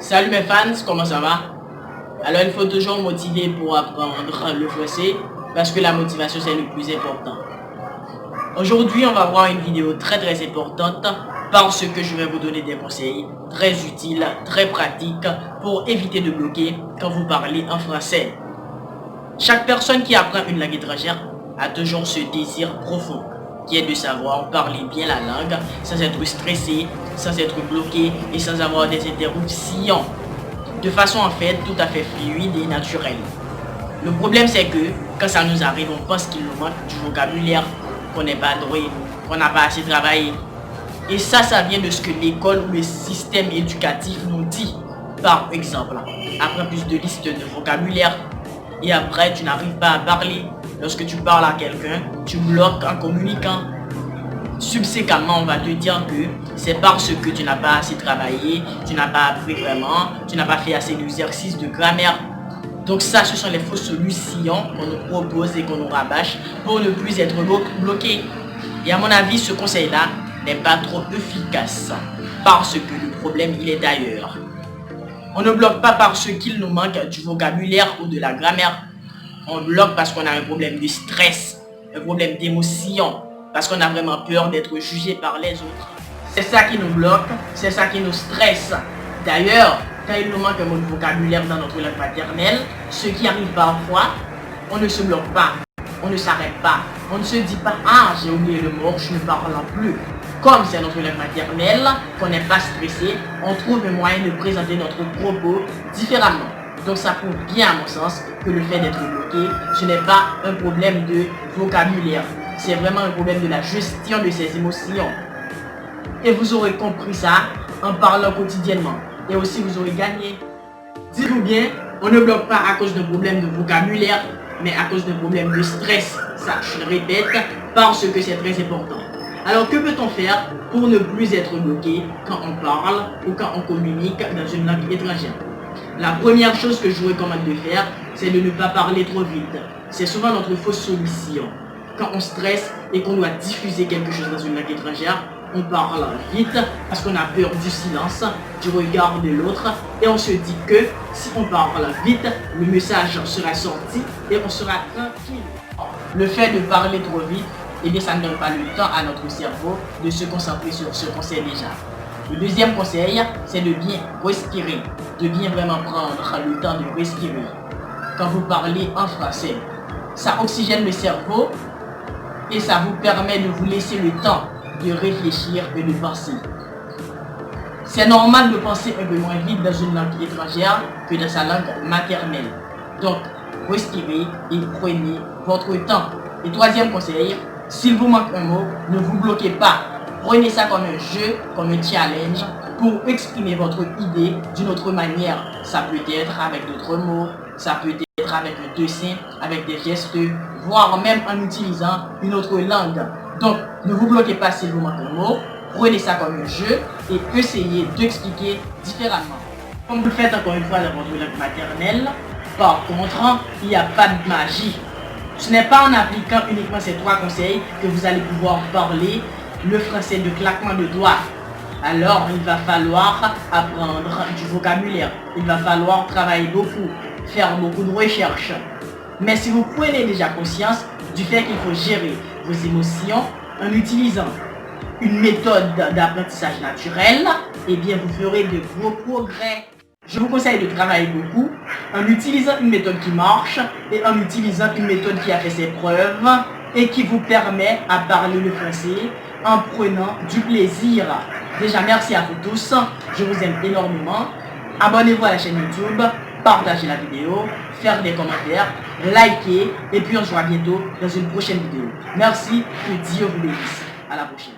Salut mes fans, comment ça va? Alors il faut toujours motiver pour apprendre le français parce que la motivation c'est le plus important. Aujourd'hui on va voir une vidéo très importante parce que je vais vous donner des conseils très utiles, très pratiques pour éviter de bloquer quand vous parlez en français. Chaque personne qui apprend une langue étrangère a toujours ce désir profond qui est de savoir parler bien la langue sans être stressé, sans être bloqué et sans avoir des interruptions. De façon en fait tout à fait fluide et naturelle. Le problème c'est que quand ça nous arrive, on pense qu'il nous manque du vocabulaire, qu'on n'est pas doué, qu'on n'a pas assez travaillé. Et ça vient de ce que l'école ou le système éducatif nous dit. Par exemple, après plus de listes de vocabulaire et après tu n'arrives pas à parler. Lorsque tu parles à quelqu'un, tu bloques en communiquant. Subséquemment, on va te dire que c'est parce que tu n'as pas assez travaillé, tu n'as pas appris vraiment, tu n'as pas fait assez d'exercices de grammaire. Donc ça, ce sont les fausses solutions qu'on nous propose et qu'on nous rabâche pour ne plus être bloqué. Et à mon avis, ce conseil-là n'est pas trop efficace parce que le problème, il est ailleurs. On ne bloque pas parce qu'il nous manque du vocabulaire ou de la grammaire. On bloque parce qu'on a un problème de stress, un problème d'émotion, parce qu'on a vraiment peur d'être jugé par les autres. C'est ça qui nous bloque, c'est ça qui nous stresse. D'ailleurs, quand il nous manque un mot de vocabulaire dans notre langue maternelle, ce qui arrive parfois, on ne se bloque pas, on ne s'arrête pas, on ne se dit pas « Ah, j'ai oublié le mot, je ne parle plus ». Comme c'est notre langue maternelle, qu'on n'est pas stressé, on trouve un moyen de présenter notre propos différemment. Donc ça prouve bien à mon sens que le fait d'être bloqué, ce n'est pas un problème de vocabulaire. C'est vraiment un problème de la gestion de ses émotions. Et vous aurez compris ça en parlant quotidiennement. Et aussi vous aurez gagné. Dites-vous bien, on ne bloque pas à cause d'un problème de vocabulaire, mais à cause d'un problème de stress. Ça, je le répète, parce que c'est très important. Alors que peut-on faire pour ne plus être bloqué quand on parle ou quand on communique dans une langue étrangère? La première chose que je vous recommande de faire, c'est de ne pas parler trop vite. C'est souvent notre fausse solution. Quand on stresse et qu'on doit diffuser quelque chose dans une langue étrangère, on parle vite parce qu'on a peur du silence, du regard de l'autre et on se dit que si on parle vite, le message sera sorti et on sera tranquille. Le fait de parler trop vite, eh bien ça ne donne pas le temps à notre cerveau de se concentrer sur ce qu'on sait déjà. Le deuxième conseil, c'est de bien respirer, de bien vraiment prendre le temps de respirer. Quand vous parlez en français, ça oxygène le cerveau et ça vous permet de vous laisser le temps de réfléchir et de penser. C'est normal de penser un peu moins vite dans une langue étrangère que dans sa langue maternelle. Donc, respirez et prenez votre temps. Et troisième conseil, s'il vous manque un mot, ne vous bloquez pas. Prenez ça comme un jeu, comme un challenge pour exprimer votre idée d'une autre manière. Ça peut être avec d'autres mots, ça peut être avec un dessin, avec des gestes, voire même en utilisant une autre langue. Donc, ne vous bloquez pas s'il vous manque un mot, prenez ça comme un jeu et essayez d'expliquer différemment. Comme vous le faites encore une fois dans votre langue maternelle, par contre, il n'y a pas de magie. Ce n'est pas en appliquant uniquement ces trois conseils que vous allez pouvoir parler le français de claquement de doigts. Alors, il va falloir apprendre du vocabulaire. Il va falloir travailler beaucoup, faire beaucoup de recherches. Mais si vous prenez déjà conscience du fait qu'il faut gérer vos émotions en utilisant une méthode d'apprentissage naturel, eh bien vous ferez de gros progrès. Je vous conseille de travailler beaucoup en utilisant une méthode qui marche et en utilisant une méthode qui a fait ses preuves et qui vous permet à parler le français en prenant du plaisir. Déjà, merci à vous tous. Je vous aime énormément. Abonnez-vous à la chaîne YouTube, partagez la vidéo, faire des commentaires, likez et puis on se voit bientôt dans une prochaine vidéo. Merci, que Dieu vous bénisse. À la prochaine.